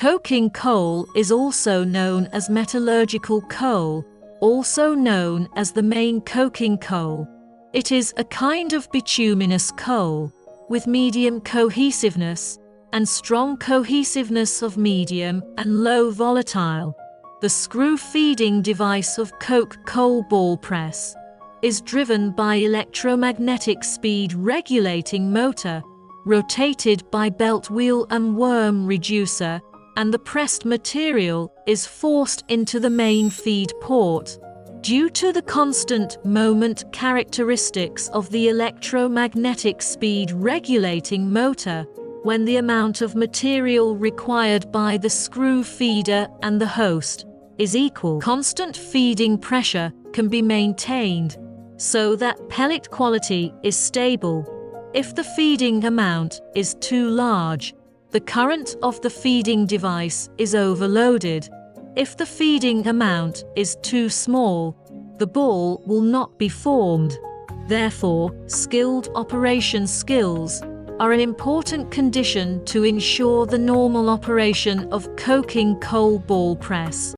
Coking coal is also known as metallurgical coal, also known as the main coking coal. It is a kind of bituminous coal, with medium cohesiveness and strong cohesiveness of medium and low volatile. The screw feeding device of coke coal ball press is driven by electromagnetic speed regulating motor, rotated by belt wheel and worm reducer, and the pressed material is forced into the main feed port. Due to the constant moment characteristics of the electromagnetic speed regulating motor, when the amount of material required by the screw feeder and the host is equal, constant feeding pressure can be maintained so that pellet quality is stable. If the feeding amount is too large, the current of the feeding device is overloaded. If the feeding amount is too small, the ball will not be formed. Therefore, skilled operation skills are an important condition to ensure the normal operation of coking coal ball press.